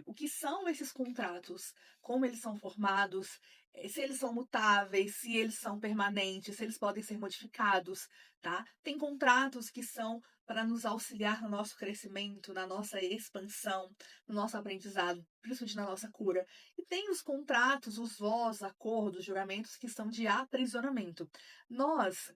O que são esses contratos, como eles são formados, se eles são mutáveis, se eles são permanentes, se eles podem ser modificados, tá? Tem contratos que são para nos auxiliar no nosso crescimento, na nossa expansão, no nosso aprendizado, principalmente na nossa cura. E tem os contratos, os vós, acordos, juramentos que são de aprisionamento. Nós,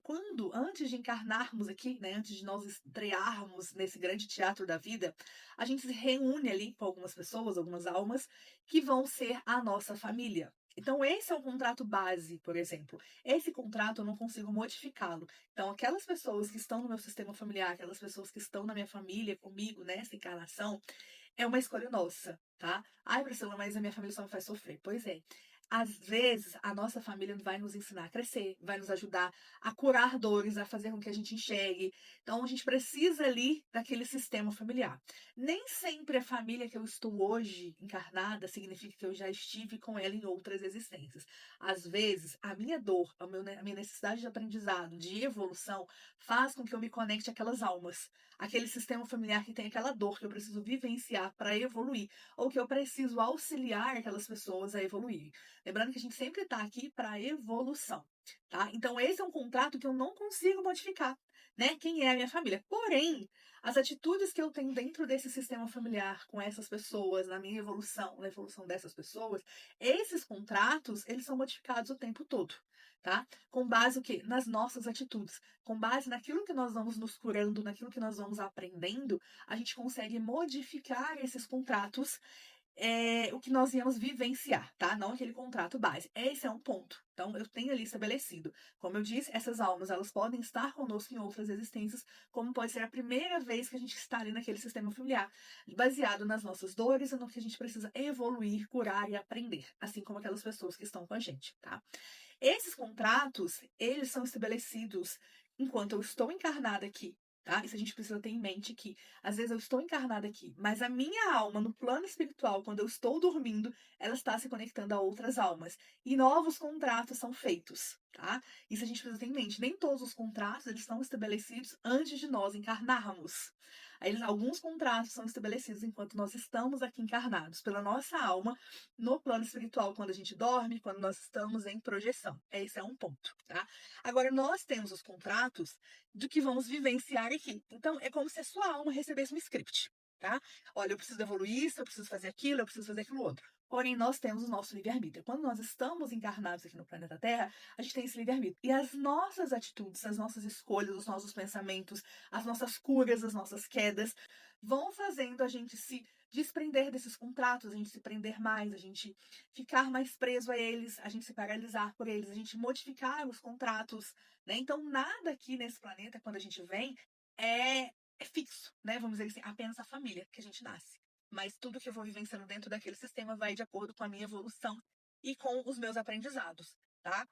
antes de encarnarmos aqui, né, antes de nós estrearmos nesse grande teatro da vida, a gente se reúne ali com algumas pessoas, algumas almas, que vão ser a nossa família. Então, esse é um contrato base, por exemplo. Esse contrato eu não consigo modificá-lo. Então, aquelas pessoas que estão no meu sistema familiar, aquelas pessoas que estão na minha família, comigo, nessa encarnação, é uma escolha nossa, tá? Ai, Priscila, mas a minha família só me faz sofrer. Pois é. Às vezes, a nossa família vai nos ensinar a crescer, vai nos ajudar a curar dores, a fazer com que a gente enxergue. Então, a gente precisa ali daquele sistema familiar. Nem sempre a família que eu estou hoje encarnada significa que eu já estive com ela em outras existências. Às vezes, a minha dor, a minha necessidade de aprendizado, de evolução, faz com que eu me conecte àquelas almas, aquele sistema familiar que tem aquela dor que eu preciso vivenciar para evoluir, ou que eu preciso auxiliar aquelas pessoas a evoluir. Lembrando que a gente sempre está aqui para evolução, tá? Então, esse é um contrato que eu não consigo modificar, né? Quem é a minha família. Porém, as atitudes que eu tenho dentro desse sistema familiar com essas pessoas, na minha evolução, na evolução dessas pessoas, esses contratos, eles são modificados o tempo todo, tá? Com base o quê? Nas nossas atitudes. Com base naquilo que nós vamos nos curando, naquilo que nós vamos aprendendo, a gente consegue modificar esses contratos, o que nós íamos vivenciar, tá? Não aquele contrato base. Esse é um ponto. Então, eu tenho ali estabelecido. Como eu disse, essas almas, elas podem estar conosco em outras existências, como pode ser a primeira vez que a gente está ali naquele sistema familiar, baseado nas nossas dores e no que a gente precisa evoluir, curar e aprender, assim como aquelas pessoas que estão com a gente, tá? Esses contratos, eles são estabelecidos enquanto eu estou encarnada aqui, tá? Isso a gente precisa ter em mente que, às vezes, eu estou encarnada aqui, mas a minha alma, no plano espiritual, quando eu estou dormindo, ela está se conectando a outras almas. E novos contratos são feitos, tá? Isso a gente precisa ter em mente. Nem todos os contratos, eles estão estabelecidos antes de nós encarnarmos. Alguns contratos são estabelecidos enquanto nós estamos aqui encarnados, pela nossa alma, no plano espiritual, quando a gente dorme, quando nós estamos em projeção. Esse é um ponto, tá? Agora, nós temos os contratos do que vamos vivenciar aqui. Então, é como se a sua alma recebesse um script, tá? Olha, eu preciso evoluir isso, eu preciso fazer aquilo, eu preciso fazer aquilo outro. Porém, nós temos o nosso livre-arbítrio. Quando nós estamos encarnados aqui no planeta Terra, a gente tem esse livre-arbítrio. E as nossas atitudes, as nossas escolhas, os nossos pensamentos, as nossas curas, as nossas quedas, vão fazendo a gente se desprender desses contratos, a gente se prender mais, a gente ficar mais preso a eles, a gente se paralisar por eles, a gente modificar os contratos, né? Então, nada aqui nesse planeta, quando a gente vem, é fixo, né? Vamos dizer assim, apenas a família que a gente nasce. Mas tudo que eu vou vivenciando dentro daquele sistema vai de acordo com a minha evolução e com os meus aprendizados, tá?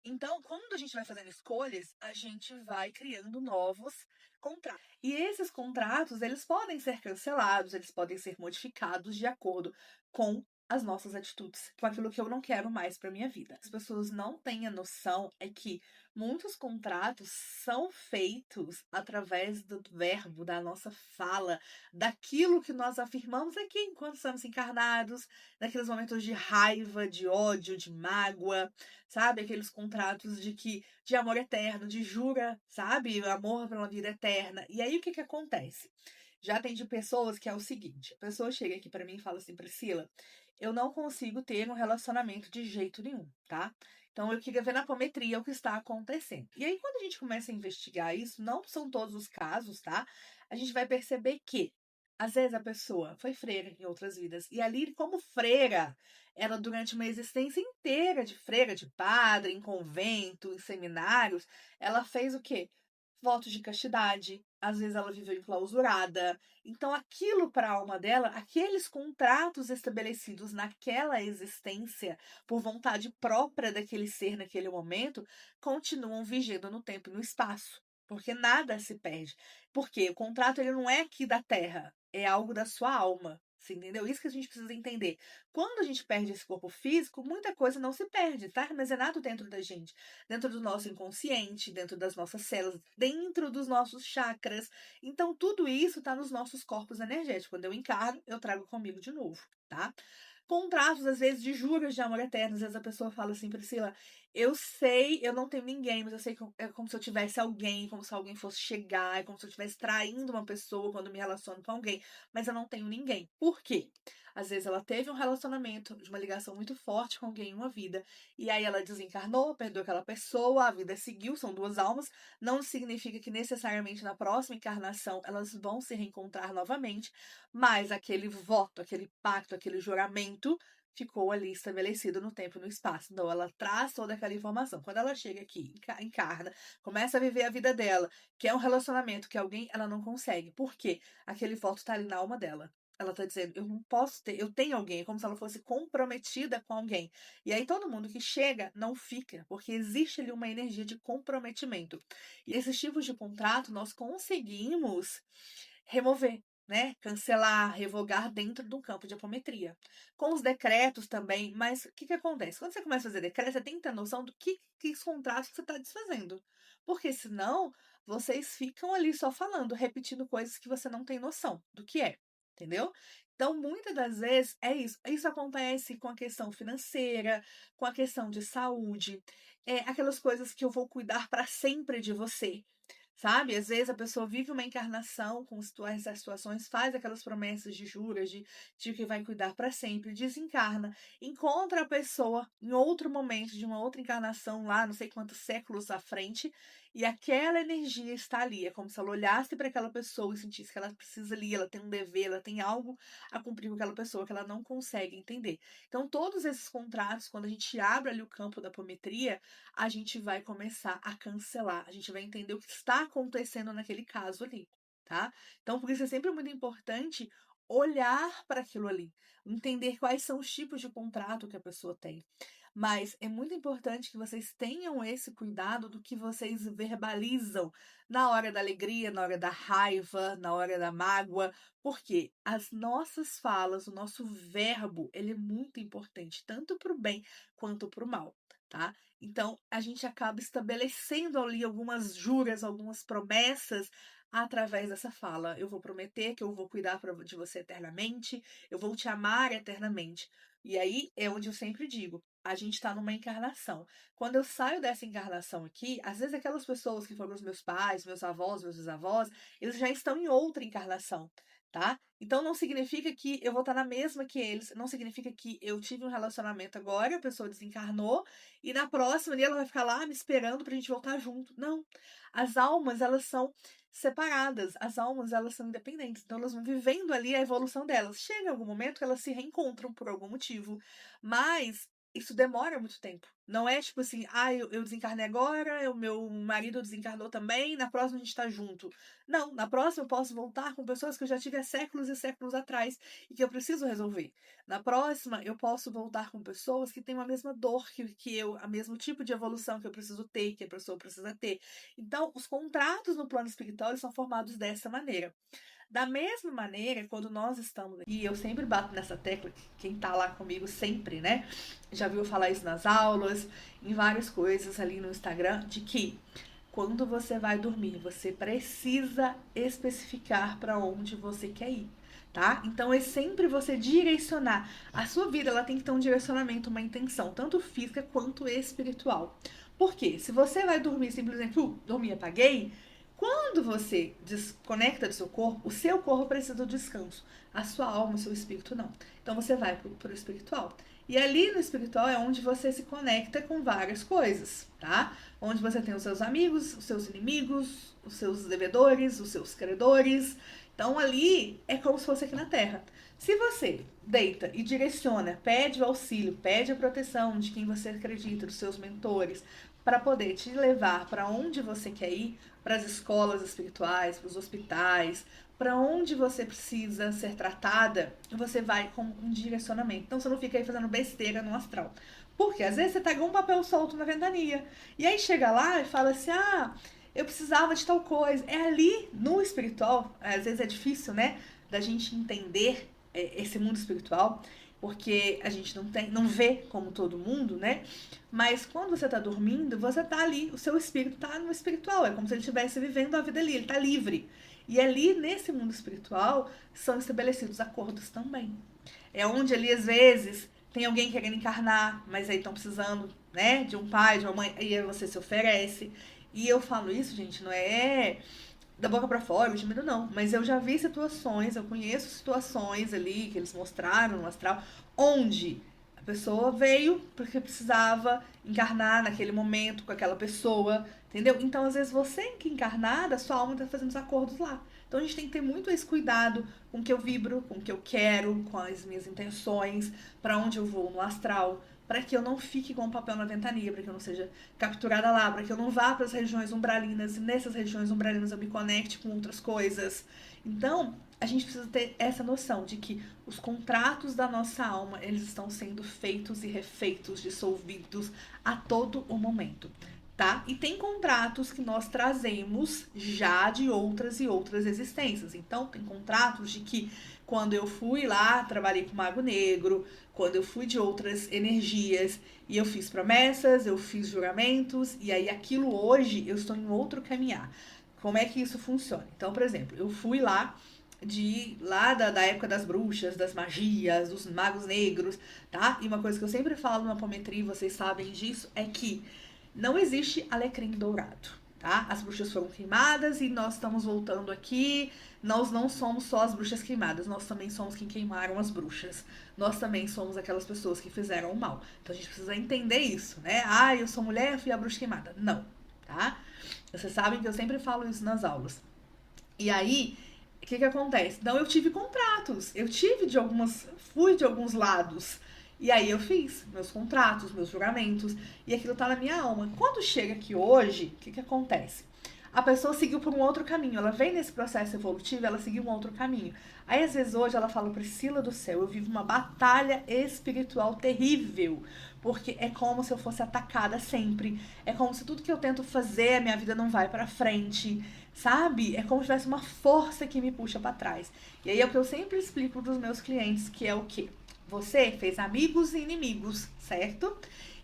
Então, quando a gente vai fazendo escolhas, a gente vai criando novos contratos. E esses contratos, eles podem ser cancelados, eles podem ser modificados de acordo com as nossas atitudes, com aquilo que eu não quero mais para minha vida. As pessoas não têm a noção é que muitos contratos são feitos através do verbo, da nossa fala, daquilo que nós afirmamos aqui enquanto estamos encarnados, naqueles momentos de raiva, de ódio, de mágoa, sabe? Aqueles contratos de amor eterno, de jura, sabe? Amor pela vida eterna. E aí o que que acontece? Já atendi pessoas que é o seguinte: a pessoa chega aqui pra mim e fala assim, Priscila, eu não consigo ter um relacionamento de jeito nenhum, tá? Então eu queria ver na apometria o que está acontecendo. E aí, quando a gente começa a investigar isso, não são todos os casos, tá? A gente vai perceber que às vezes a pessoa foi freira em outras vidas. E ali, como freira, ela durante uma existência inteira de freira, de padre, em convento, em seminários, ela fez o quê? Votos de castidade. Às vezes ela viveu enclausurada. Então, aquilo para a alma dela, aqueles contratos estabelecidos naquela existência, por vontade própria daquele ser naquele momento, continuam vigendo no tempo e no espaço. Porque nada se perde. Porque o contrato ele não é aqui da Terra, é algo da sua alma. Você entendeu? Isso que a gente precisa entender. Quando a gente perde esse corpo físico, muita coisa não se perde, tá armazenado dentro da gente, dentro do nosso inconsciente, dentro das nossas células, dentro dos nossos chakras. Então, tudo isso está nos nossos corpos energéticos. Quando eu encarno, eu trago comigo de novo. tá? Contratos, às vezes, de juras de amor eterno. Às vezes a pessoa fala assim: Priscila, eu sei, eu não tenho ninguém, mas eu sei que é como se eu tivesse alguém, como se alguém fosse chegar, é como se eu estivesse traindo uma pessoa quando me relaciono com alguém, mas eu não tenho ninguém. Por quê? Às vezes ela teve um relacionamento de uma ligação muito forte com alguém em uma vida, e aí ela desencarnou, perdoou aquela pessoa, a vida seguiu, são duas almas. Não significa que necessariamente na próxima encarnação elas vão se reencontrar novamente, mas aquele voto, aquele pacto, aquele juramento ficou ali estabelecido no tempo e no espaço. Então, ela traz toda aquela informação. Quando ela chega aqui, encarna, começa a viver a vida dela, que é um relacionamento que alguém, ela não consegue. Por quê? Aquele voto tá ali na alma dela. Ela tá dizendo, eu não posso ter, eu tenho alguém, é como se ela fosse comprometida com alguém. E aí todo mundo que chega não fica, porque existe ali uma energia de comprometimento. E esses tipos de contrato nós conseguimos remover, né? Cancelar, revogar dentro de um campo de apometria. Com os decretos também, mas o que acontece? Quando você começa a fazer decreto, você tem que ter noção do que os contratos que você está desfazendo. Porque senão, vocês ficam ali só falando, repetindo coisas que você não tem noção do que é, entendeu? Então, muitas das vezes é isso. Isso acontece com a questão financeira, com a questão de saúde, aquelas coisas que eu vou cuidar para sempre de você. Sabe? Às vezes a pessoa vive uma encarnação com essas situações, faz aquelas promessas de juras, de que vai cuidar para sempre, desencarna, encontra a pessoa em outro momento, de uma outra encarnação lá, não sei quantos séculos à frente, e aquela energia está ali. É como se ela olhasse para aquela pessoa e sentisse que ela precisa ali, ela tem um dever, ela tem algo a cumprir com aquela pessoa que ela não consegue entender. Então, todos esses contratos, quando a gente abre ali o campo da apometria, a gente vai começar a cancelar, a gente vai entender o que está acontecendo naquele caso ali, tá? Então, por isso é sempre muito importante olhar para aquilo ali, entender quais são os tipos de contrato que a pessoa tem. Mas é muito importante que vocês tenham esse cuidado do que vocês verbalizam na hora da alegria, na hora da raiva, na hora da mágoa, porque as nossas falas, o nosso verbo, ele é muito importante, tanto para o bem quanto para o mal, tá? Então, a gente acaba estabelecendo ali algumas juras, algumas promessas através dessa fala. Eu vou prometer que eu vou cuidar de você eternamente, eu vou te amar eternamente. E aí é onde eu sempre digo: a gente está numa encarnação. Quando eu saio dessa encarnação aqui, às vezes aquelas pessoas que foram os meus pais, meus avós, meus bisavós, eles já estão em outra encarnação, tá? Então não significa que eu vou estar na mesma que eles, não significa que eu tive um relacionamento agora, a pessoa desencarnou, e na próxima ali ela vai ficar lá me esperando pra gente voltar junto. Não. As almas, elas são separadas, as almas, elas são independentes, então elas vão vivendo ali a evolução delas. Chega algum momento que elas se reencontram por algum motivo, mas isso demora muito tempo. Não é tipo assim, eu desencarnei agora, o meu marido desencarnou também, na próxima a gente tá junto. Não, na próxima eu posso voltar com pessoas que eu já tive há séculos e séculos atrás e que eu preciso resolver. Na próxima, eu posso voltar com pessoas que têm a mesma dor que eu, o mesmo tipo de evolução que eu preciso ter, que a pessoa precisa ter. Então, os contratos no plano espiritual eles são formados dessa maneira. Da mesma maneira, quando nós estamos aqui, eu sempre bato nessa tecla, quem tá lá comigo sempre, né? Já viu falar isso nas aulas, em várias coisas ali no Instagram, de que quando você vai dormir, você precisa especificar para onde você quer ir, tá? Então é sempre você direcionar. A sua vida, ela tem que ter um direcionamento, uma intenção, tanto física quanto espiritual. Por quê? Se você vai dormir simplesmente, dormi, apaguei, quando você desconecta do seu corpo precisa do descanso. A sua alma, o seu espírito não. Então você vai pro espiritual. E ali no espiritual é onde você se conecta com várias coisas, tá? Onde você tem os seus amigos, os seus inimigos, os seus devedores, os seus credores. Então ali é como se fosse aqui na Terra. Se você deita e direciona, pede o auxílio, pede a proteção de quem você acredita, dos seus mentores, para poder te levar para onde você quer ir, para as escolas espirituais, para os hospitais, para onde você precisa ser tratada, você vai com um direcionamento. Então você não fica aí fazendo besteira no astral. Porque às vezes você tá igual um papel solto na ventania. E aí chega lá e fala assim: eu precisava de tal coisa. É ali no espiritual, às vezes é difícil, né, da gente entender esse mundo espiritual, porque a gente não vê como todo mundo, né? Mas quando você tá dormindo, você tá ali, o seu espírito tá no espiritual, é como se ele estivesse vivendo a vida ali, ele tá livre. E ali, nesse mundo espiritual, são estabelecidos acordos também. É onde ali, às vezes, tem alguém querendo encarnar, mas aí estão precisando, né, de um pai, de uma mãe, e aí você se oferece. E eu falo isso, gente, não é da boca pra fora, eu medo não. Mas eu já vi situações, eu conheço situações ali que eles mostraram no astral, onde a pessoa veio porque precisava encarnar naquele momento com aquela pessoa, entendeu? Então, às vezes, você que encarnada, sua alma tá fazendo os acordos lá. Então, a gente tem que ter muito esse cuidado com o que eu vibro, com o que eu quero, com as minhas intenções, para onde eu vou no astral, para que eu não fique com o papel na ventania, para que eu não seja capturada lá, para que eu não vá para as regiões umbralinas e nessas regiões umbralinas eu me conecte com outras coisas. Então, a gente precisa ter essa noção de que os contratos da nossa alma, eles estão sendo feitos e refeitos, dissolvidos a todo o momento, tá? E tem contratos que nós trazemos já de outras e outras existências. Então, tem contratos de que quando eu fui lá, trabalhei com o Mago Negro, quando eu fui de outras energias e eu fiz promessas, eu fiz juramentos, e aí aquilo hoje eu estou em outro caminhar. Como é que isso funciona? Então, por exemplo, eu fui da época das bruxas, das magias, dos magos negros, tá? E uma coisa que eu sempre falo na apometria, vocês sabem disso, é que não existe alecrim dourado, tá? As bruxas foram queimadas e nós estamos voltando aqui. Nós não somos só as bruxas queimadas, nós também somos quem queimaram as bruxas. Nós também somos aquelas pessoas que fizeram o mal. Então a gente precisa entender isso, né? Ah, eu sou mulher, fui a bruxa queimada. Não, tá? Vocês sabem que eu sempre falo isso nas aulas. E aí, o que acontece? Então eu tive contratos, fui de alguns lados. E aí eu fiz meus contratos, meus juramentos, e aquilo tá na minha alma. Quando chega aqui hoje, o que acontece? A pessoa seguiu por um outro caminho, ela vem nesse processo evolutivo, ela seguiu um outro caminho. Aí às vezes hoje ela fala, Priscila do céu, eu vivo uma batalha espiritual terrível, porque é como se eu fosse atacada sempre, é como se tudo que eu tento fazer, a minha vida não vai pra frente, sabe? É como se tivesse uma força que me puxa para trás. E aí é o que eu sempre explico pros meus clientes, que é o quê? Você fez amigos e inimigos, certo?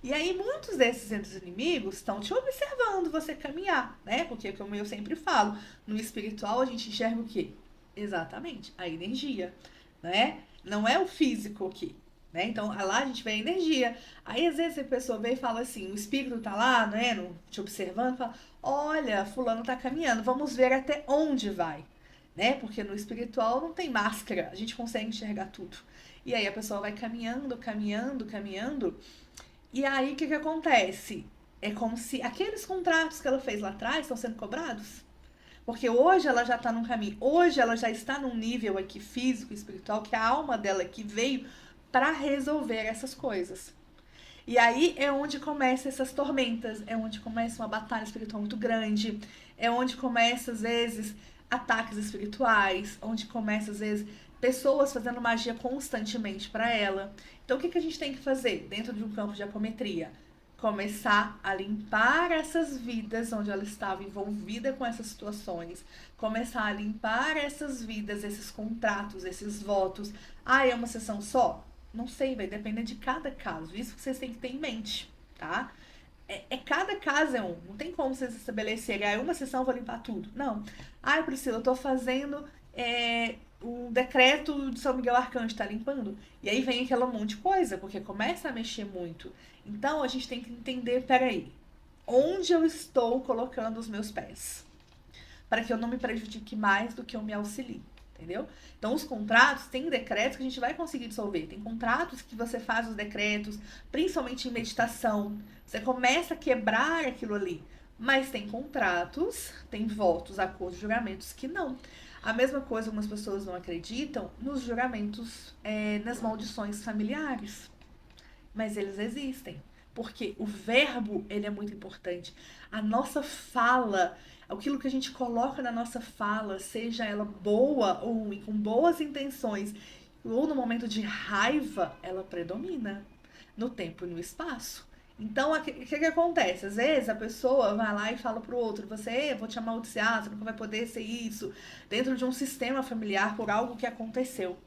E aí muitos desses inimigos estão te observando você caminhar, né? Porque como eu sempre falo, no espiritual a gente enxerga o quê? Exatamente, a energia, né? Não é o físico aqui, né? Então lá a gente vê a energia. Aí às vezes a pessoa vem e fala assim, o espírito tá lá, né, te observando, fala, olha, fulano tá caminhando, vamos ver até onde vai, né? Porque no espiritual não tem máscara, a gente consegue enxergar tudo. E aí a pessoa vai caminhando, caminhando, caminhando, e aí o que acontece? É como se aqueles contratos que ela fez lá atrás estão sendo cobrados. Porque hoje ela já está num caminho, hoje ela já está num nível aqui físico, espiritual, que a alma dela que veio para resolver essas coisas. E aí é onde começam essas tormentas, é onde começa uma batalha espiritual muito grande, é onde começa, às vezes, ataques espirituais, onde começa, às vezes, pessoas fazendo magia constantemente para ela. Então, o que a gente tem que fazer dentro de um campo de apometria? Começar a limpar essas vidas onde ela estava envolvida com essas situações, começar a limpar essas vidas, esses contratos, esses votos. Ah, é uma sessão só? Não sei, vai depender de cada caso. Isso que vocês têm que ter em mente, tá? Cada caso é um. Não tem como vocês estabelecerem, ah, uma sessão eu vou limpar tudo. Não. Ah, Priscila, eu tô fazendo o decreto de São Miguel Arcanjo, tá limpando? E aí vem aquela monte de coisa, porque começa a mexer muito. Então a gente tem que entender, peraí, onde eu estou colocando os meus pés? Para que eu não me prejudique mais do que eu me auxilie. Entendeu? Então, os contratos, tem decretos que a gente vai conseguir dissolver. Tem contratos que você faz os decretos, principalmente em meditação. Você começa a quebrar aquilo ali. Mas tem contratos, tem votos, acordos, juramentos que não. A mesma coisa, algumas pessoas não acreditam nos juramentos, nas maldições familiares. Mas eles existem. Porque o verbo, ele é muito importante. A nossa fala, aquilo que a gente coloca na nossa fala, seja ela boa ou ruim, com boas intenções, ou no momento de raiva, ela predomina no tempo e no espaço. Então, o que acontece? Às vezes a pessoa vai lá e fala pro outro, você, vou te amaldiçoar, você nunca vai poder ser isso, dentro de um sistema familiar por algo que aconteceu.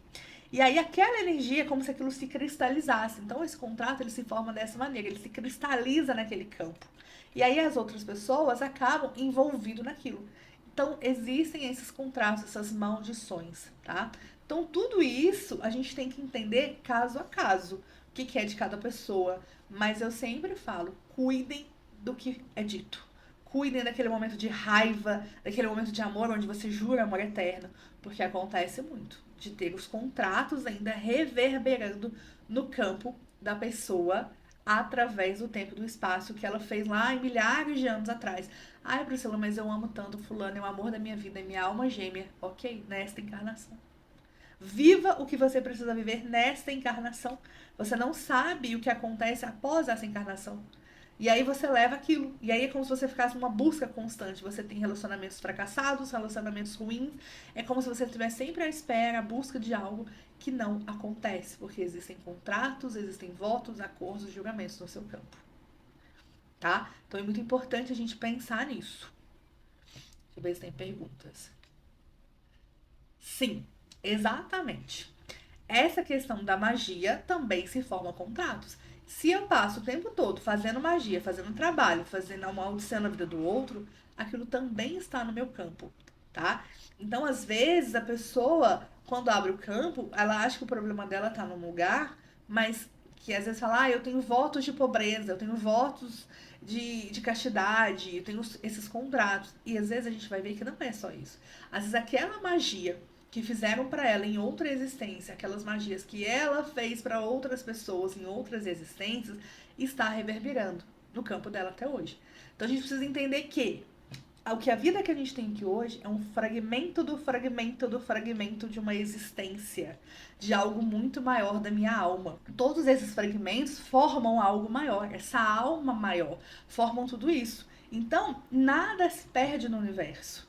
E aí aquela energia é como se aquilo se cristalizasse. Então esse contrato ele se forma dessa maneira, ele se cristaliza naquele campo. E aí as outras pessoas acabam envolvidas naquilo. Então existem esses contratos, essas maldições, tá? Então, tudo isso a gente tem que entender caso a caso, o que que é de cada pessoa. Mas eu sempre falo, cuidem do que é dito. Cuidem daquele momento de raiva, daquele momento de amor onde você jura amor eterno, porque acontece muito de ter os contratos ainda reverberando no campo da pessoa através do tempo e do espaço que ela fez lá em milhares de anos atrás. Ai, Priscila, mas eu amo tanto fulano, é o amor da minha vida, é minha alma gêmea. Ok, nesta encarnação. Viva o que você precisa viver nesta encarnação. Você não sabe o que acontece após essa encarnação. E aí você leva aquilo. E aí é como se você ficasse numa busca constante. Você tem relacionamentos fracassados, relacionamentos ruins. É como se você estivesse sempre à espera, à busca de algo que não acontece. Porque existem contratos, existem votos, acordos, julgamentos no seu campo. Tá? Então é muito importante a gente pensar nisso. Deixa eu ver se tem perguntas. Sim, exatamente. Essa questão da magia também se forma contratos. Se eu passo o tempo todo fazendo magia, fazendo trabalho, fazendo uma audição na vida do outro, aquilo também está no meu campo, tá? Então, às vezes, a pessoa, quando abre o campo, ela acha que o problema dela está num lugar, mas que às vezes fala, eu tenho votos de pobreza, eu tenho votos de castidade, eu tenho esses contratos. E às vezes a gente vai ver que não é só isso. Às vezes aquela magia que fizeram para ela em outra existência, aquelas magias que ela fez para outras pessoas em outras existências, está reverberando no campo dela até hoje. Então a gente precisa entender que o que a vida que a gente tem aqui hoje é um fragmento do fragmento do fragmento de uma existência, de algo muito maior da minha alma. Todos esses fragmentos formam algo maior, essa alma maior, formam tudo isso. Então, nada se perde no universo.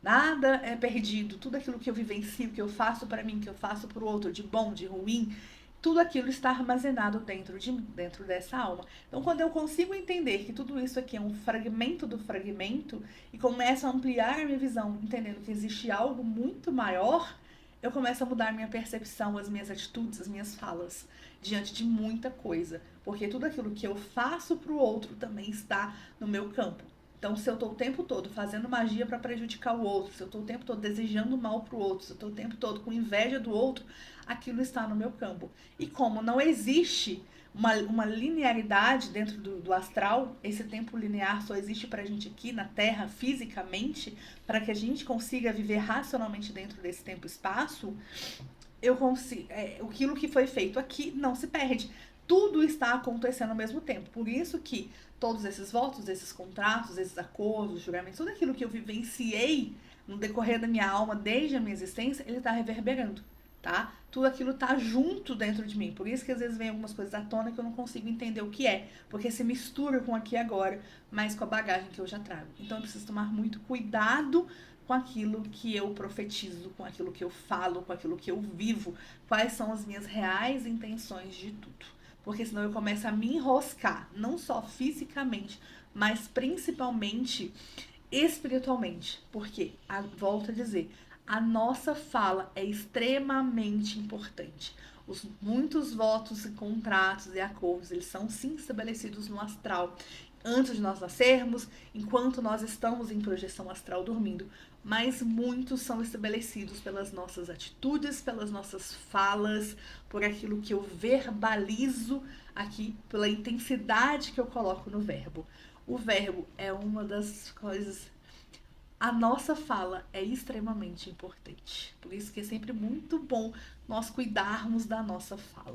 Nada é perdido. Tudo aquilo que eu vivencio, que eu faço para mim, que eu faço para o outro, de bom, de ruim, tudo aquilo está armazenado dentro de mim, dentro dessa alma. Então, quando eu consigo entender que tudo isso aqui é um fragmento do fragmento e começo a ampliar a minha visão, entendendo que existe algo muito maior, eu começo a mudar minha percepção, as minhas atitudes, as minhas falas diante de muita coisa, porque tudo aquilo que eu faço para o outro também está no meu campo. Então, se eu estou o tempo todo fazendo magia para prejudicar o outro, se eu estou o tempo todo desejando mal para o outro, se eu estou o tempo todo com inveja do outro, aquilo está no meu campo. E como não existe uma linearidade dentro do astral, esse tempo linear só existe para a gente aqui na Terra, fisicamente, para que a gente consiga viver racionalmente dentro desse tempo e espaço, eu consigo, aquilo que foi feito aqui não se perde. Tudo está acontecendo ao mesmo tempo. Por isso que todos esses votos, esses contratos, esses acordos, julgamentos, tudo aquilo que eu vivenciei no decorrer da minha alma, desde a minha existência, ele está reverberando, tá? Tudo aquilo tá junto dentro de mim. Por isso que às vezes vem algumas coisas à tona que eu não consigo entender o que é, porque se mistura com aqui e agora, mas com a bagagem que eu já trago. Então eu preciso tomar muito cuidado com aquilo que eu profetizo, com aquilo que eu falo, com aquilo que eu vivo, quais são as minhas reais intenções de tudo. Porque senão eu começo a me enroscar, não só fisicamente, mas principalmente espiritualmente. Porque, volto a dizer, a nossa fala é extremamente importante. Muitos votos e contratos e acordos, eles são sim estabelecidos no astral, antes de nós nascermos, enquanto nós estamos em projeção astral dormindo, mas muitos são estabelecidos pelas nossas atitudes, pelas nossas falas, por aquilo que eu verbalizo aqui, pela intensidade que eu coloco no verbo. O verbo é uma das coisas. A nossa fala é extremamente importante. Por isso que é sempre muito bom nós cuidarmos da nossa fala.